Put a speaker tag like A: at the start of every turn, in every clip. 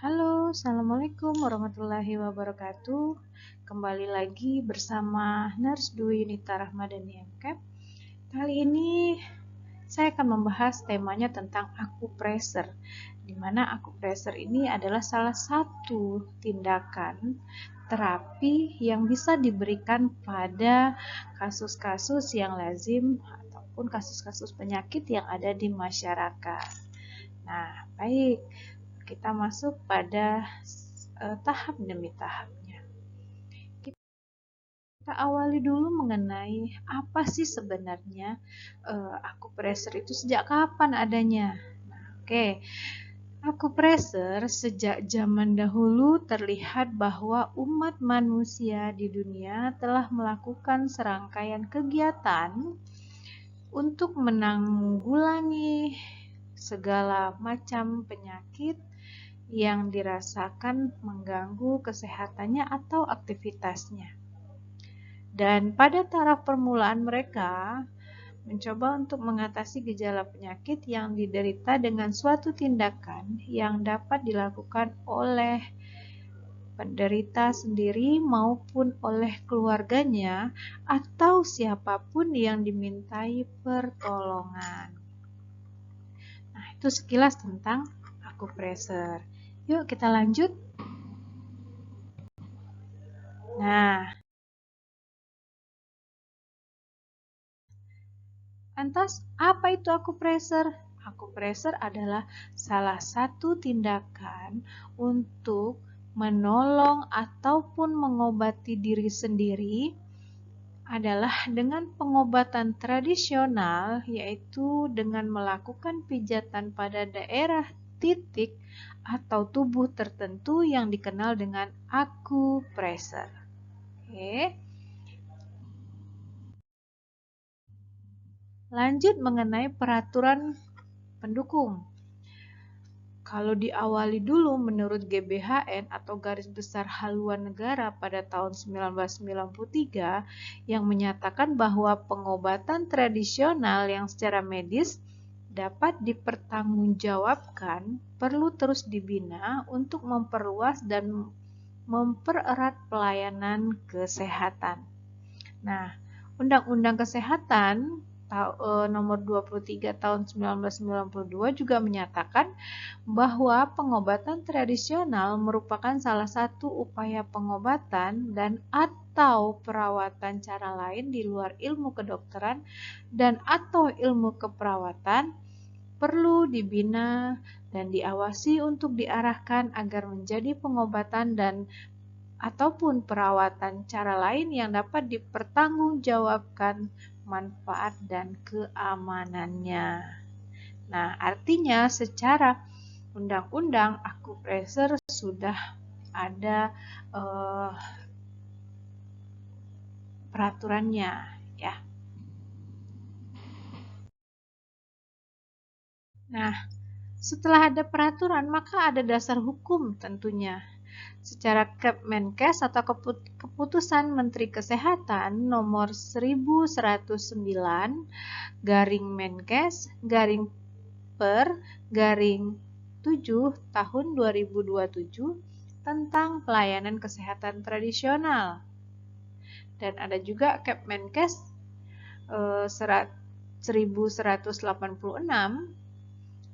A: Halo, Assalamualaikum warahmatullahi wabarakatuh. Kembali lagi bersama Nurse Dwi Yunita Rahmadani MCAP. Kali ini saya akan membahas temanya tentang akupressure, di mana akupressure ini adalah salah satu tindakan terapi yang bisa diberikan pada kasus-kasus yang lazim ataupun kasus-kasus penyakit yang ada di masyarakat. Nah, baik, kita masuk pada tahap demi tahapnya. Kita awali dulu mengenai apa sih sebenarnya akupressure itu, sejak kapan adanya. Nah, oke. Akupressure sejak zaman dahulu terlihat bahwa umat manusia di dunia telah melakukan serangkaian kegiatan untuk menanggulangi segala macam penyakit yang dirasakan mengganggu kesehatannya atau aktivitasnya. Dan pada taraf permulaan mereka mencoba untuk mengatasi gejala penyakit yang diderita dengan suatu tindakan yang dapat dilakukan oleh penderita sendiri maupun oleh keluarganya atau siapapun yang dimintai pertolongan. Nah, itu sekilas tentang akupressure. Yuk kita lanjut. Nah, lantas apa itu akupressure? Akupressure adalah salah satu tindakan untuk menolong ataupun mengobati diri sendiri adalah dengan pengobatan tradisional, yaitu dengan melakukan pijatan pada daerah titik atau tubuh tertentu yang dikenal dengan akupressure. Oke. Lanjut mengenai peraturan pendukung. Kalau diawali dulu menurut GBHN atau Garis Besar Haluan Negara pada tahun 1993 yang menyatakan bahwa pengobatan tradisional yang secara medis dapat dipertanggungjawabkan perlu terus dibina untuk memperluas dan mempererat pelayanan kesehatan. Nah, Undang-Undang Kesehatan nomor 23 tahun 1992 juga menyatakan bahwa pengobatan tradisional merupakan salah satu upaya pengobatan dan atau perawatan cara lain di luar ilmu kedokteran dan atau ilmu keperawatan perlu dibina dan diawasi untuk diarahkan agar menjadi pengobatan dan ataupun perawatan cara lain yang dapat dipertanggungjawabkan manfaat dan keamanannya. Nah, artinya secara undang-undang akupressure sudah ada peraturannya, ya. Nah, setelah ada peraturan maka ada dasar hukum tentunya. Secara Kemenkes atau Keputusan Menteri Kesehatan nomor 1109 garing Menkes garing per garing 7 tahun 2027 tentang pelayanan kesehatan tradisional. Dan ada juga Kemenkes 1186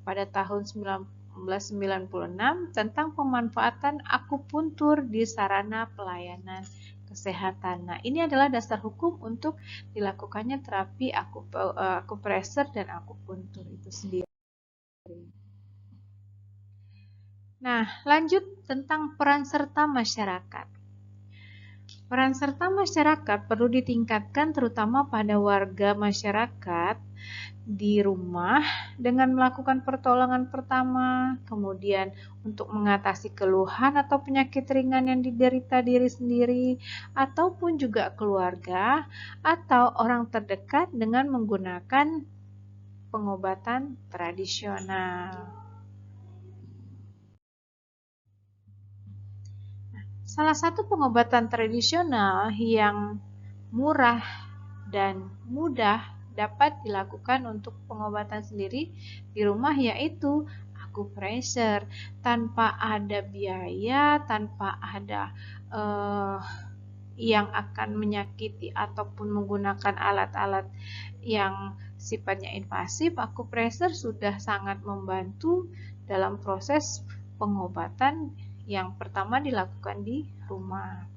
A: pada tahun 1996 tentang pemanfaatan akupuntur di sarana pelayanan kesehatan. Nah, ini adalah dasar hukum untuk dilakukannya terapi akupressure dan akupuntur itu sendiri. Nah, lanjut tentang peran serta masyarakat. Peran serta masyarakat perlu ditingkatkan terutama pada warga masyarakat di rumah dengan melakukan pertolongan pertama, kemudian untuk mengatasi keluhan atau penyakit ringan yang diderita diri sendiri, ataupun juga keluarga atau orang terdekat dengan menggunakan pengobatan tradisional. Salah satu pengobatan tradisional yang murah dan mudah dapat dilakukan untuk pengobatan sendiri di rumah yaitu acupressure tanpa ada biaya, tanpa ada yang akan menyakiti ataupun menggunakan alat-alat yang sifatnya invasif. Acupressure sudah sangat membantu dalam proses pengobatan yang pertama dilakukan di rumah.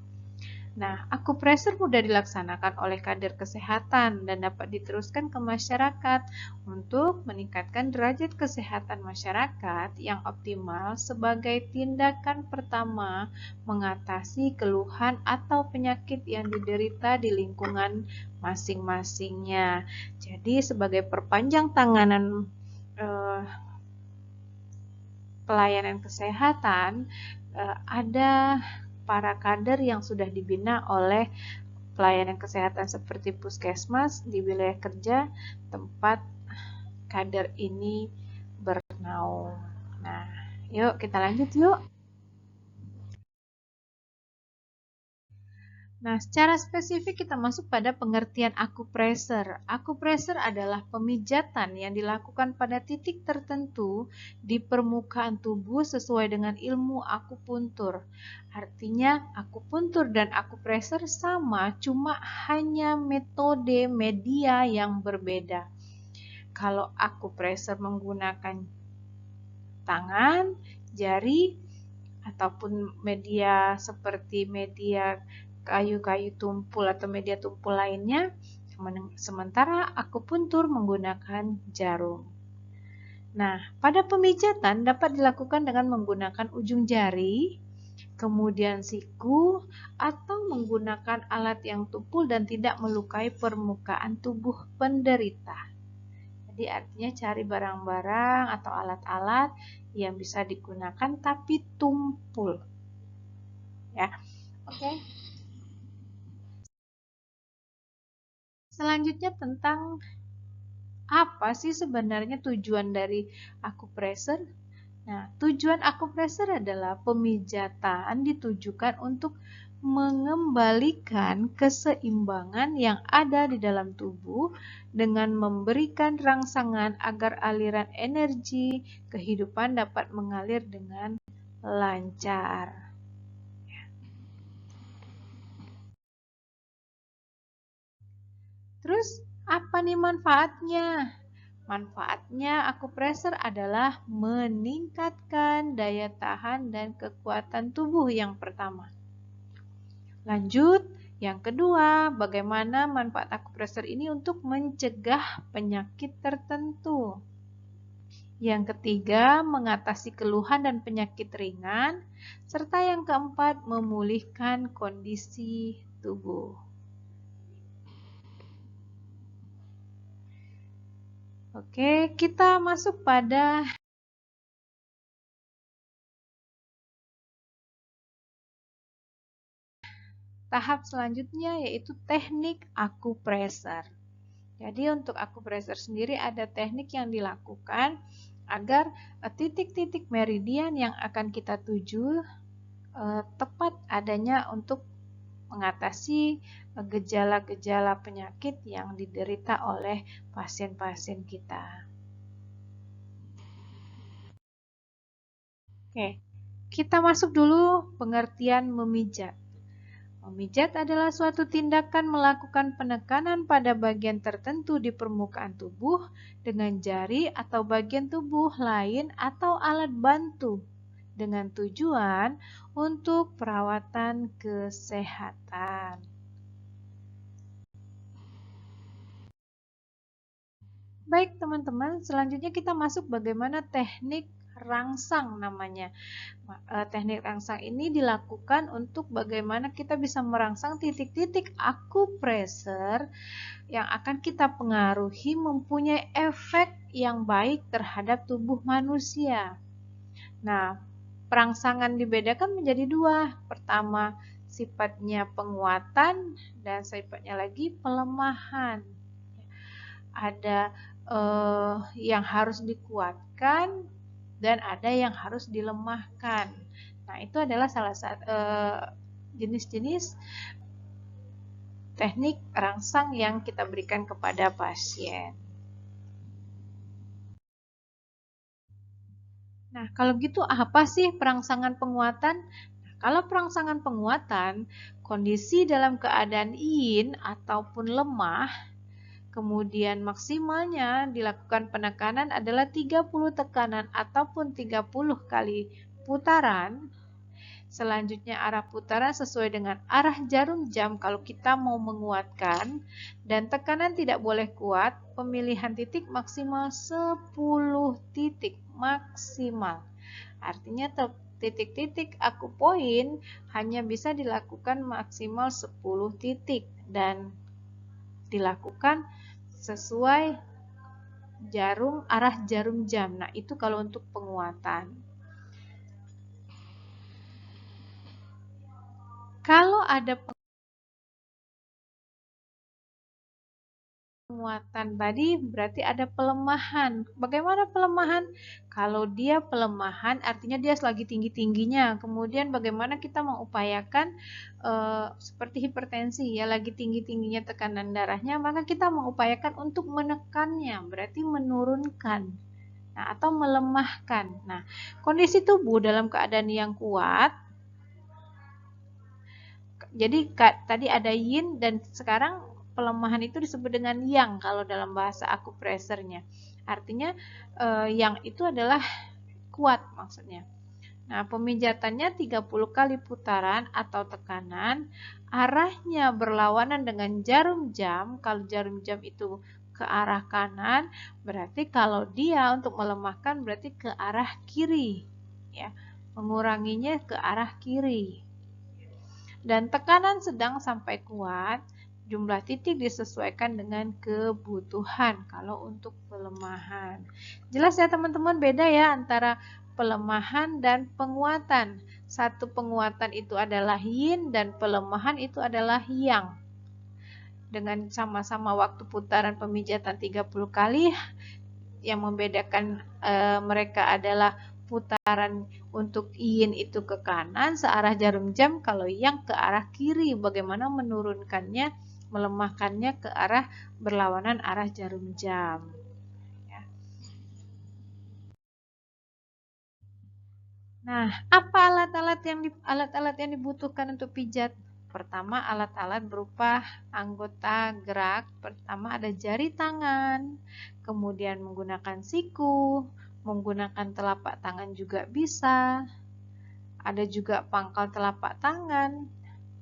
A: Nah, acupressure mudah dilaksanakan oleh kader kesehatan dan dapat diteruskan ke masyarakat untuk meningkatkan derajat kesehatan masyarakat yang optimal sebagai tindakan pertama mengatasi keluhan atau penyakit yang diderita di lingkungan masing-masingnya. Jadi, sebagai perpanjang tanganan pelayanan kesehatan, ada para kader yang sudah dibina oleh pelayanan kesehatan seperti puskesmas di wilayah kerja tempat kader ini bernaung. Nah, yuk kita lanjut yuk. Nah, secara spesifik kita masuk pada pengertian acupressure. Acupressure adalah pemijatan yang dilakukan pada titik tertentu di permukaan tubuh sesuai dengan ilmu akupuntur. Artinya, akupuntur dan acupressure sama, cuma hanya metode media yang berbeda. Kalau acupressure menggunakan tangan, jari, ataupun media seperti media kayu-kayu tumpul atau media tumpul lainnya, sementara akupuntur menggunakan jarum. Nah, pada pemijatan dapat dilakukan dengan menggunakan ujung jari, kemudian siku, atau menggunakan alat yang tumpul dan tidak melukai permukaan tubuh penderita. Jadi artinya cari barang-barang atau alat-alat yang bisa digunakan tapi tumpul. Ya. Oke. Selanjutnya tentang apa sih sebenarnya tujuan dari acupressure? Nah, tujuan acupressure adalah pemijatan ditujukan untuk mengembalikan keseimbangan yang ada di dalam tubuh dengan memberikan rangsangan agar aliran energi kehidupan dapat mengalir dengan lancar. Terus apa nih manfaatnya? Manfaatnya acupressure adalah meningkatkan daya tahan dan kekuatan tubuh yang pertama. Lanjut, yang kedua, bagaimana manfaat acupressure ini untuk mencegah penyakit tertentu. Yang ketiga, mengatasi keluhan dan penyakit ringan. Serta yang keempat, memulihkan kondisi tubuh. Oke, kita masuk pada tahap selanjutnya, yaitu teknik acupressure. Jadi untuk acupressure sendiri ada teknik yang dilakukan agar titik-titik meridian yang akan kita tuju tepat adanya untuk mengatasi gejala-gejala penyakit yang diderita oleh pasien-pasien kita. Oke, kita masuk dulu pengertian memijat. Memijat adalah suatu tindakan melakukan penekanan pada bagian tertentu di permukaan tubuh dengan jari atau bagian tubuh lain atau alat bantu dengan tujuan untuk perawatan kesehatan. Baik teman-teman, selanjutnya kita masuk bagaimana teknik rangsang namanya. Teknik rangsang ini dilakukan untuk bagaimana kita bisa merangsang titik-titik acupressure yang akan kita pengaruhi mempunyai efek yang baik terhadap tubuh manusia. Nah, perangsangan dibedakan menjadi dua. Pertama, sifatnya penguatan dan sifatnya lagi pelemahan. Ada yang harus dikuatkan dan ada yang harus dilemahkan. Nah, itu adalah salah satu jenis-jenis teknik rangsang yang kita berikan kepada pasien. Nah, kalau gitu apa sih perangsangan penguatan? Nah, kalau perangsangan penguatan, kondisi dalam keadaan yin ataupun lemah, kemudian maksimalnya dilakukan penekanan adalah 30 tekanan ataupun 30 kali putaran. Selanjutnya arah putaran sesuai dengan arah jarum jam kalau kita mau menguatkan, dan tekanan tidak boleh kuat. Pemilihan titik maksimal 10 titik maksimal. Artinya titik-titik akupoin hanya bisa dilakukan maksimal 10 titik dan dilakukan sesuai arah jarum jam. Nah, itu kalau untuk penguatan. Kalau ada penguatan tadi berarti ada pelemahan. Bagaimana pelemahan? Kalau dia pelemahan artinya dia lagi tinggi-tingginya. Kemudian bagaimana kita mengupayakan seperti hipertensi ya, lagi tinggi-tingginya tekanan darahnya, maka kita mengupayakan untuk menekannya, berarti menurunkan. Nah, atau melemahkan. Nah, kondisi tubuh dalam keadaan yang kuat. Jadi tadi ada yin dan sekarang pelemahan itu disebut dengan yang kalau dalam bahasa akupressurnya. Artinya yang itu adalah kuat maksudnya. Nah, pemijatannya 30 kali putaran atau tekanan, arahnya berlawanan dengan jarum jam. Kalau jarum jam itu ke arah kanan, berarti kalau dia untuk melemahkan berarti ke arah kiri, ya. Menguranginya ke arah kiri. Dan tekanan sedang sampai kuat, jumlah titik disesuaikan dengan kebutuhan kalau untuk pelemahan. Jelas ya teman-teman, beda ya antara pelemahan dan penguatan. Satu penguatan itu adalah yin dan pelemahan itu adalah yang. Dengan sama-sama waktu putaran pemijatan 30 kali, yang membedakan mereka adalah putaran untuk yin itu ke kanan searah jarum jam, kalau yang ke arah kiri. Bagaimana menurunkannya, melemahkannya ke arah berlawanan arah jarum jam. Ya. Nah, apa alat-alat yang dibutuhkan untuk pijat? Pertama, alat-alat berupa anggota gerak. Pertama ada jari tangan, kemudian menggunakan siku, menggunakan telapak tangan juga bisa. Ada juga pangkal telapak tangan.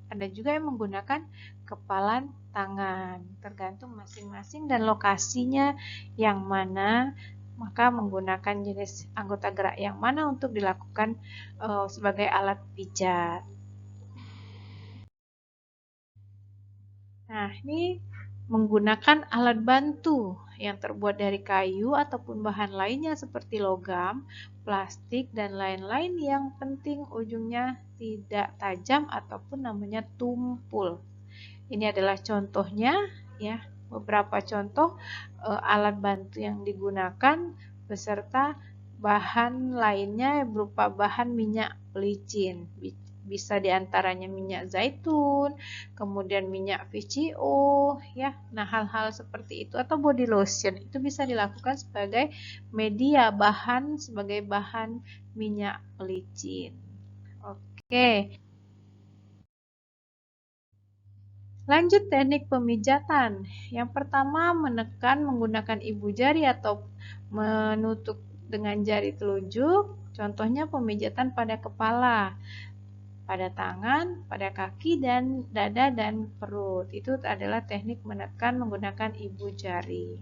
A: Ada juga yang menggunakan kepalan tangan. Tergantung masing-masing dan lokasinya yang mana, maka menggunakan jenis anggota gerak yang mana untuk dilakukan sebagai alat pijat. Nah, ini menggunakan alat bantu yang terbuat dari kayu ataupun bahan lainnya seperti logam, plastik, dan lain-lain, yang penting ujungnya tidak tajam ataupun namanya tumpul. Ini adalah contohnya ya, beberapa contoh alat bantu yang digunakan beserta bahan lainnya berupa bahan minyak pelicin. Bisa diantaranya minyak zaitun, kemudian minyak VCO, ya. Nah, hal-hal seperti itu atau body lotion itu bisa dilakukan sebagai media bahan, sebagai bahan minyak pelicin. Oke. Lanjut teknik pemijatan. Yang pertama, menekan menggunakan ibu jari atau menutup dengan jari telunjuk. Contohnya pemijatan pada kepala, pada tangan, pada kaki, dan dada dan perut. Itu adalah teknik menekan menggunakan ibu jari.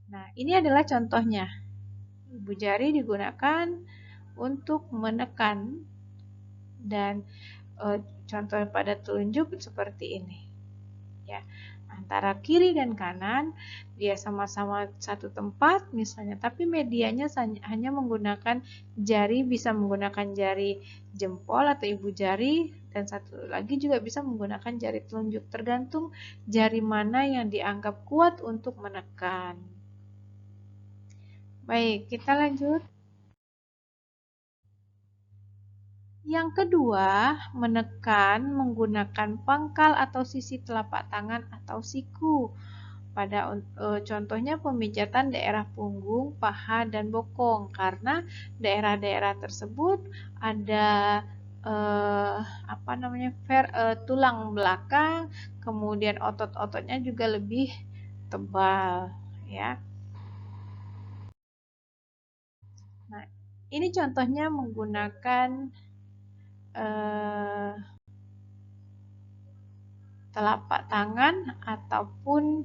A: Nah, ini adalah contohnya. Ibu jari digunakan untuk menekan, dan contoh pada telunjuk seperti ini. Ya, antara kiri dan kanan dia sama-sama satu tempat misalnya, tapi medianya hanya menggunakan jari, bisa menggunakan jari jempol atau ibu jari, dan satu lagi juga bisa menggunakan jari telunjuk, tergantung jari mana yang dianggap kuat untuk menekan. Baik, kita lanjut. Yang kedua, menekan menggunakan pangkal atau sisi telapak tangan atau siku. pada contohnya pemijatan daerah punggung, paha, dan bokong, karena daerah-daerah tersebut ada tulang belakang, kemudian otot-ototnya juga lebih tebal, ya. Nah, ini contohnya menggunakan telapak tangan ataupun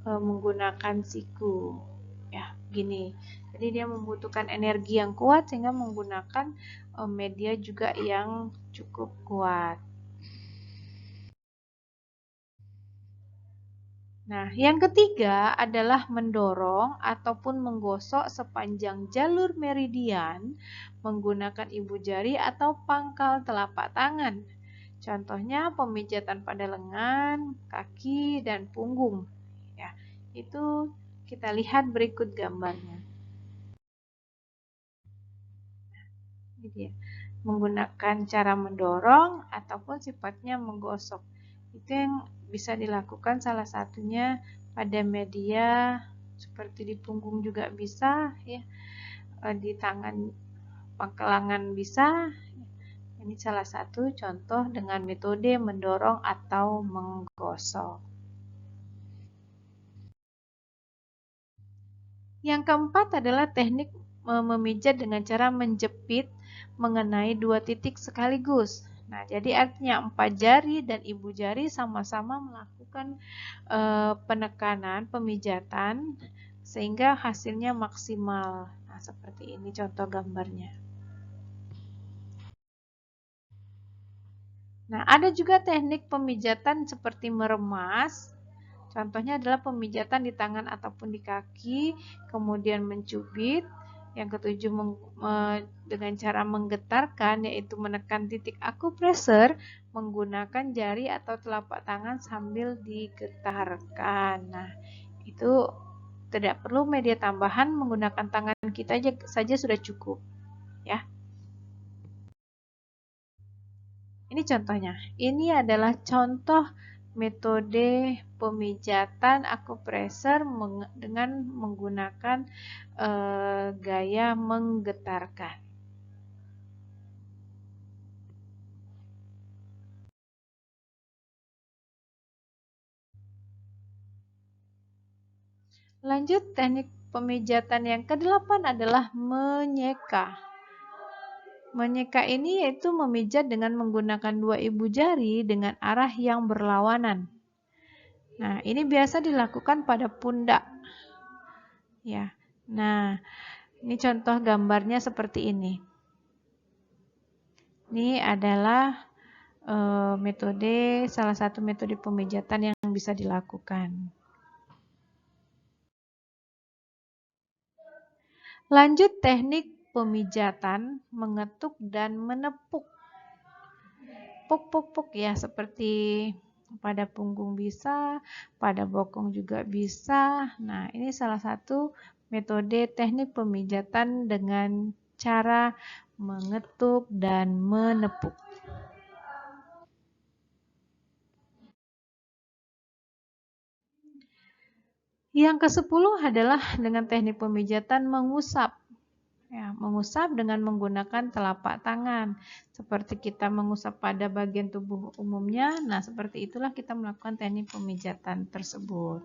A: menggunakan siku, ya, gini. Jadi dia membutuhkan energi yang kuat sehingga menggunakan media juga yang cukup kuat. Nah, yang ketiga adalah mendorong ataupun menggosok sepanjang jalur meridian menggunakan ibu jari atau pangkal telapak tangan. Contohnya pemijatan pada lengan, kaki, dan punggung. Ya, itu kita lihat berikut gambarnya. Ini dia. Menggunakan cara mendorong ataupun sifatnya menggosok. Itu yang bisa dilakukan salah satunya pada media seperti di punggung juga bisa, ya, di tangan pangkalangan bisa. Ini salah satu contoh dengan metode mendorong atau menggosok. Yang keempat adalah teknik memijat dengan cara menjepit mengenai dua titik sekaligus. Nah, jadi artinya 4 jari dan ibu jari sama-sama melakukan penekanan, pemijatan, sehingga hasilnya maksimal. Nah, seperti ini contoh gambarnya. Nah, ada juga teknik pemijatan seperti meremas. Contohnya adalah pemijatan di tangan ataupun di kaki, kemudian mencubit. Yang ketujuh, dengan cara menggetarkan, yaitu menekan titik akupresur menggunakan jari atau telapak tangan sambil digetarkan. Nah, itu tidak perlu media tambahan, menggunakan tangan kita saja sudah cukup, ya. Ini contohnya. Ini adalah contoh metode pemijatan akupresur dengan menggunakan gaya menggetarkan. Lanjut, teknik pemijatan yang ke-8 adalah menyeka. Menyeka ini yaitu memijat dengan menggunakan dua ibu jari dengan arah yang berlawanan. Nah, ini biasa dilakukan pada pundak. Ya. Nah, ini contoh gambarnya seperti ini. Ini adalah salah satu metode pemijatan yang bisa dilakukan. Lanjut, teknik pemijatan mengetuk dan menepuk. Puk-puk-puk, ya, seperti pada punggung bisa, pada bokong juga bisa. Nah, ini salah satu metode teknik pemijatan dengan cara mengetuk dan menepuk. Yang ke-10 adalah dengan teknik pemijatan mengusap. Ya, mengusap dengan menggunakan telapak tangan. Seperti kita mengusap pada bagian tubuh umumnya, nah seperti itulah kita melakukan teknik pemijatan tersebut.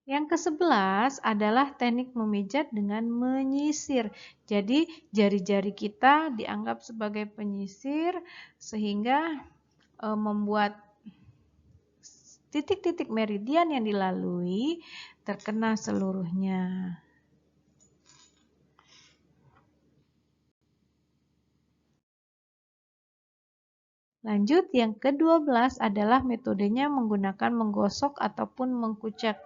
A: Yang ke-11 adalah teknik memijat dengan menyisir. Jadi jari-jari kita dianggap sebagai penyisir sehingga membuat titik-titik meridian yang dilalui terkena seluruhnya. Lanjut, yang ke-12 adalah metodenya menggunakan menggosok ataupun mengkucek.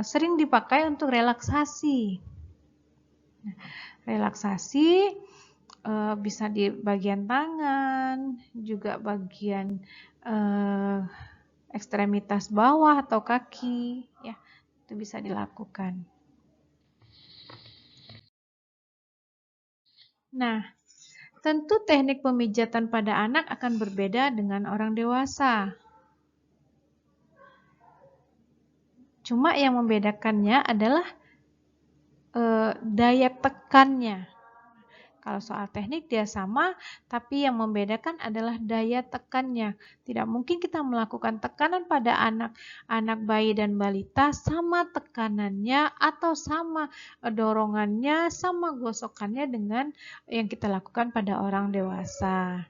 A: Sering dipakai untuk relaksasi. Relaksasi bisa di bagian tangan, juga bagian ekstremitas bawah atau kaki, ya, itu bisa dilakukan. Nah, tentu teknik pemijatan pada anak akan berbeda dengan orang dewasa. Cuma yang membedakannya adalah daya tekannya. Kalau soal teknik dia sama, tapi yang membedakan adalah daya tekannya. Tidak mungkin kita melakukan tekanan pada anak bayi dan balita sama tekanannya atau sama dorongannya, sama gosokannya dengan yang kita lakukan pada orang dewasa.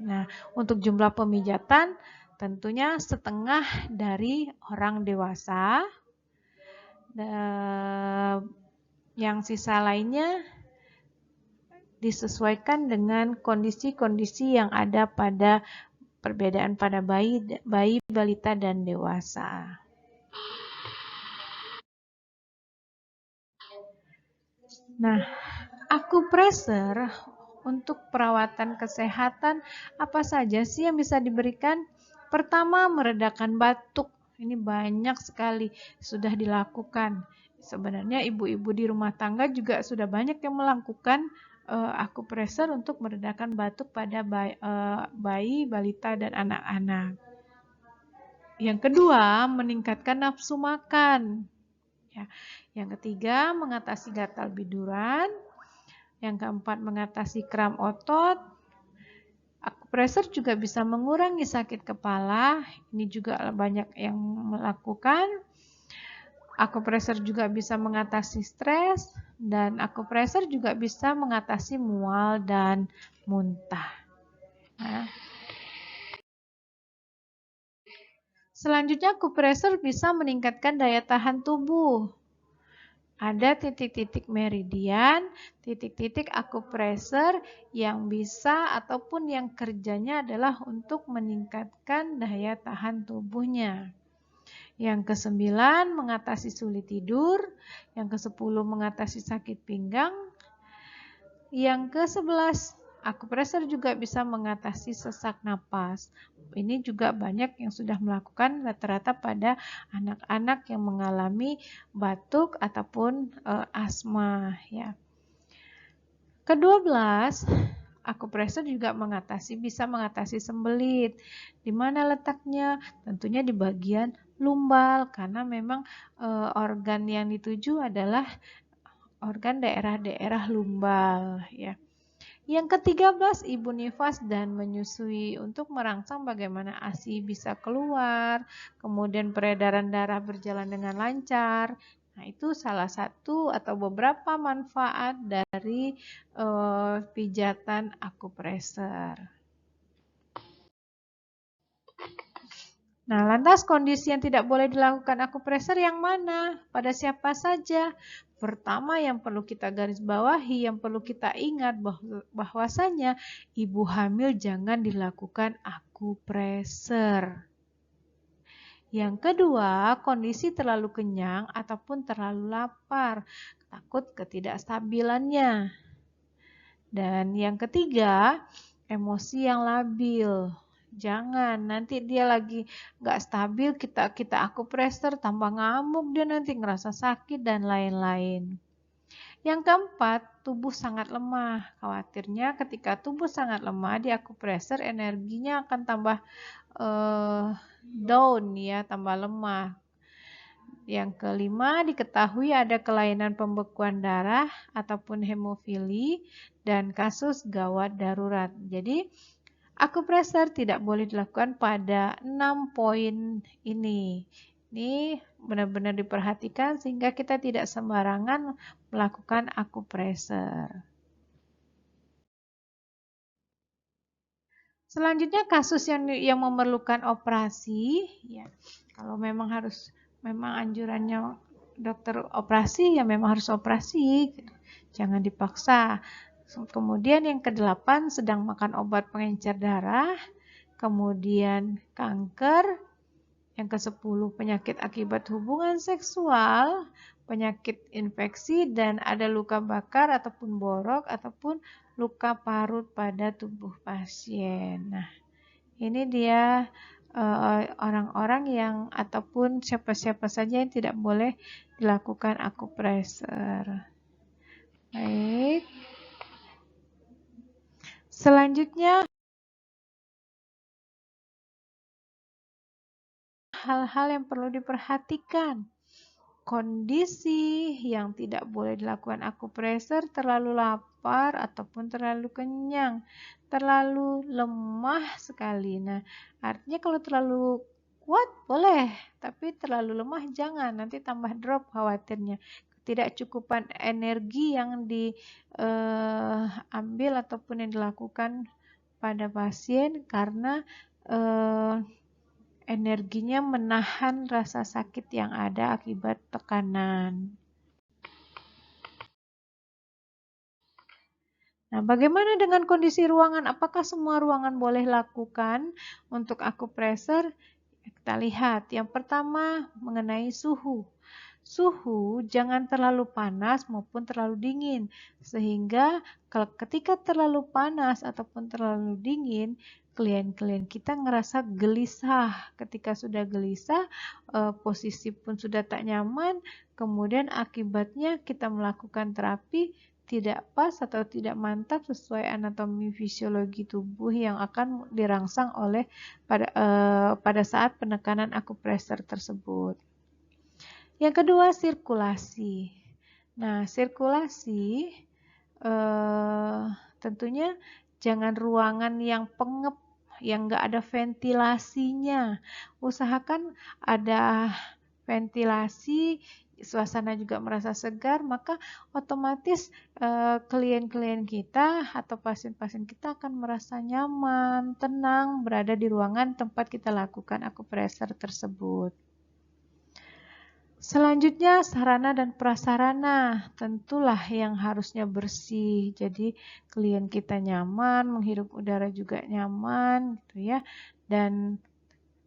A: Nah, untuk jumlah pemijatan tentunya setengah dari orang dewasa. Yang sisa lainnya disesuaikan dengan kondisi-kondisi yang ada pada perbedaan pada bayi, balita, dan dewasa. Nah, akupressure untuk perawatan kesehatan apa saja sih yang bisa diberikan? Pertama, meredakan batuk. Ini banyak sekali sudah dilakukan. Sebenarnya ibu-ibu di rumah tangga juga sudah banyak yang melakukan akupressure untuk meredakan batuk pada bayi, balita, dan anak-anak. Yang kedua, meningkatkan nafsu makan. Ya. Yang ketiga, mengatasi gatal biduran. Yang keempat, mengatasi kram otot. Akupressure juga bisa mengurangi sakit kepala. Ini juga banyak yang melakukan. Akupressure juga bisa mengatasi stres, dan akupressure juga bisa mengatasi mual dan muntah. Nah. Selanjutnya, akupressure bisa meningkatkan daya tahan tubuh. Ada titik-titik meridian, titik-titik akupressure yang bisa ataupun yang kerjanya adalah untuk meningkatkan daya tahan tubuhnya. Yang ke-9 mengatasi sulit tidur, yang ke-10 mengatasi sakit pinggang, yang ke-11 akupressure juga bisa mengatasi sesak napas. Ini juga banyak yang sudah melakukan rata-rata pada anak-anak yang mengalami batuk ataupun asma ya. Ke-12, akupressure juga bisa mengatasi sembelit. Di mana letaknya? Tentunya di bagian lumbal, karena memang organ yang dituju adalah organ daerah-daerah lumbal ya. Yang ke-13, ibu nifas dan menyusui untuk merangsang bagaimana ASI bisa keluar, kemudian peredaran darah berjalan dengan lancar. Nah, itu salah satu atau beberapa manfaat dari pijatan akupressure. Nah, lantas kondisi yang tidak boleh dilakukan akupressure yang mana? Pada siapa saja? Pertama yang perlu kita garis bawahi, yang perlu kita ingat bahwasanya ibu hamil jangan dilakukan akupressure. Yang kedua, kondisi terlalu kenyang ataupun terlalu lapar, takut ketidakstabilannya. Dan yang ketiga, emosi yang labil. Jangan, nanti dia lagi nggak stabil, kita akupressure, tambah ngamuk, dia nanti ngerasa sakit dan lain-lain. Yang keempat, tubuh sangat lemah. Khawatirnya ketika tubuh sangat lemah, di akupressure energinya akan tambah down ya, tambah lemah. Yang kelima, diketahui ada kelainan pembekuan darah ataupun hemofili dan kasus gawat darurat. Jadi, akupressure tidak boleh dilakukan pada 6 poin ini. Ini benar-benar diperhatikan sehingga kita tidak sembarangan melakukan akupressure. Selanjutnya kasus yang memerlukan operasi, ya. Kalau memang anjurannya dokter operasi, ya memang harus operasi, jangan dipaksa. Kemudian yang ke-8 sedang makan obat pengencer darah, kemudian kanker, yang ke-10 penyakit akibat hubungan seksual, penyakit infeksi, dan ada luka bakar ataupun borok ataupun luka parut pada tubuh pasien. Nah, ini dia orang-orang yang ataupun siapa-siapa saja yang tidak boleh dilakukan akupressure. Baik. Selanjutnya, hal-hal yang perlu diperhatikan. Kondisi yang tidak boleh dilakukan akupresur, terlalu lapar ataupun terlalu kenyang, terlalu lemah sekali. Nah, artinya kalau terlalu kuat boleh, tapi terlalu lemah jangan, nanti tambah drop khawatirnya. Ketidakcukupan energi yang diambil ataupun yang dilakukan pada pasien karena energinya menahan rasa sakit yang ada akibat tekanan. Nah, bagaimana dengan kondisi ruangan? Apakah semua ruangan boleh lakukan untuk akupresur? Kita lihat. Yang pertama mengenai suhu. Suhu jangan terlalu panas maupun terlalu dingin. Sehingga ketika terlalu panas ataupun terlalu dingin, klien-klien kita ngerasa gelisah. Ketika sudah gelisah, posisi pun sudah tak nyaman, kemudian akibatnya kita melakukan terapi tidak pas atau tidak mantap sesuai anatomi fisiologi tubuh yang akan dirangsang oleh pada saat penekanan akupresur tersebut. Yang kedua, sirkulasi. Nah, sirkulasi tentunya jangan ruangan yang pengep, yang nggak ada ventilasinya. Usahakan ada ventilasi, suasana juga merasa segar, maka otomatis klien-klien kita atau pasien-pasien kita akan merasa nyaman, tenang berada di ruangan tempat kita lakukan akupresur tersebut. Selanjutnya, sarana dan prasarana tentulah yang harusnya bersih. Jadi klien kita nyaman, menghirup udara juga nyaman gitu ya. Dan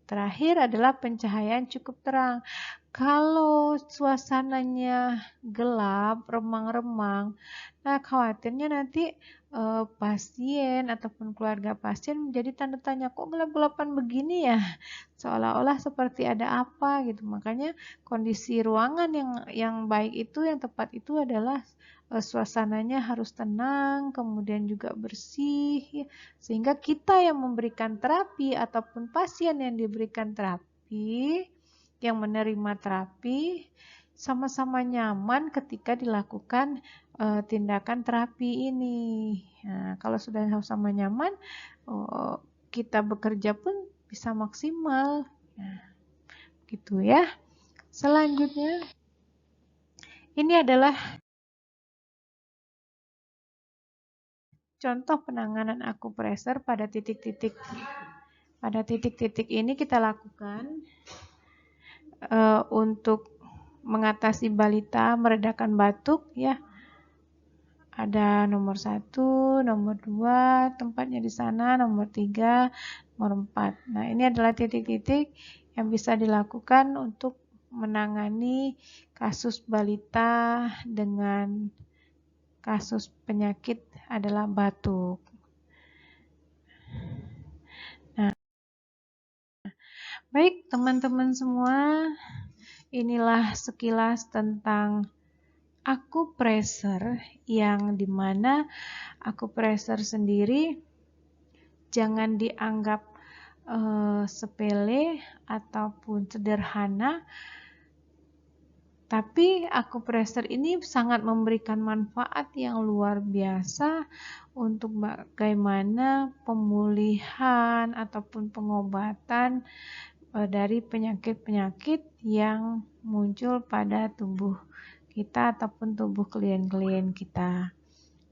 A: terakhir adalah pencahayaan cukup terang. Kalau suasananya gelap, remang-remang, nah khawatirnya nanti pasien ataupun keluarga pasien menjadi tanda tanya, kok gelap-gelapan begini ya? Seolah-olah seperti ada apa gitu. Makanya kondisi ruangan yang baik itu, yang tepat itu adalah suasananya harus tenang, kemudian juga bersih, sehingga kita yang memberikan terapi ataupun pasien yang diberikan terapi, yang menerima terapi, sama-sama nyaman ketika dilakukan tindakan terapi ini. Nah, kalau sudah sama-sama nyaman, kita bekerja pun bisa maksimal. Nah, gitu ya. Selanjutnya, ini adalah contoh penanganan akupresur pada titik-titik. Pada titik-titik ini kita lakukan untuk mengatasi balita, meredakan batuk ya. Ada nomor 1, nomor 2, tempatnya di sana, nomor 3, nomor 4. Nah, ini adalah titik-titik yang bisa dilakukan untuk menangani kasus balita dengan kasus penyakit adalah batuk. Nah, baik teman-teman semua, inilah sekilas tentang akupresur, yang dimana akupresur sendiri jangan dianggap sepele ataupun sederhana, tapi akupresur ini sangat memberikan manfaat yang luar biasa untuk bagaimana pemulihan ataupun pengobatan dari penyakit-penyakit yang muncul pada tubuh kita ataupun tubuh klien-klien kita.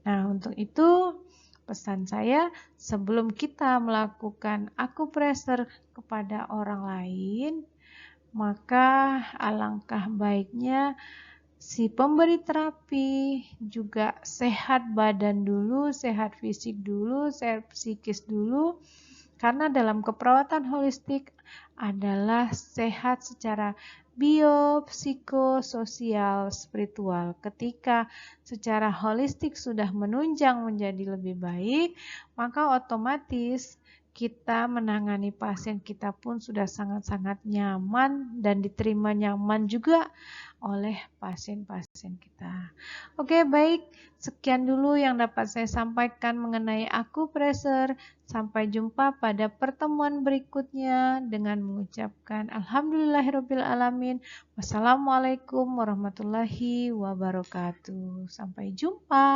A: Nah, untuk itu pesan saya, sebelum kita melakukan akupresur kepada orang lain, maka alangkah baiknya si pemberi terapi juga sehat badan dulu, sehat fisik dulu, sehat psikis dulu. Karena dalam keperawatan holistik adalah sehat secara bio, psikososial, spiritual. Ketika secara holistik sudah menunjang menjadi lebih baik, maka otomatis kita menangani pasien kita pun sudah sangat-sangat nyaman dan diterima nyaman juga oleh pasien-pasien kita. Oke, baik. Sekian dulu yang dapat saya sampaikan mengenai akupressure. Sampai jumpa pada pertemuan berikutnya dengan mengucapkan alhamdulillahirabbil alamin. Wassalamualaikum warahmatullahi wabarakatuh. Sampai jumpa.